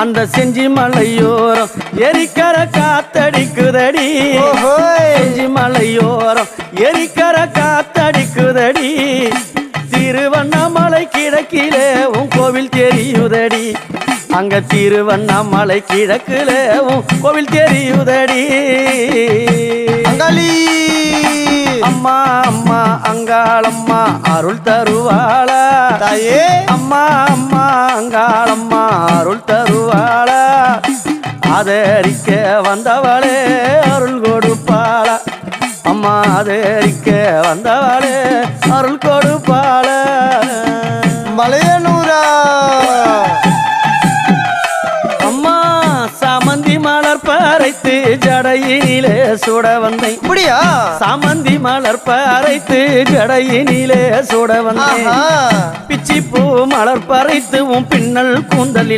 அந்த செஞ்சி மலையோரம் எரிக்கர காத்தடிக்குதடி செஞ்சி மலையோரம் எரிக்கர காத்தடிக்குதடி திருவண்ணாமலை கிழக்கிலே உன் கோவில் தெரியுதடி அங்க திருவண்ணாமலை கிழக்கிலே உன் கோவில் தெரியுதடி அங்காளி அம்மா அம்மா அங்காளம்மா அருள் தருவாளா தாயே அம்மா அம்மா அங்காளம்மா அருள் தருவாளா ஆதரிக்க வந்தவளே அருள் கொடுப்பாளா அம்மா ஆதரிக்க வந்தவளே அருள் கொடுப்பாளா மலையனூரா அம்மா சாமந்தி மலர் பறைத்து ஜடையிலே சுட வந்தேன் அப்படியா சாமந்தி மலர் பறைத்து ஜடையினிலே சுட வந்தேன் பிச்சி பூ மலர் பறைத்து உன் பின்னல் கூந்தலில்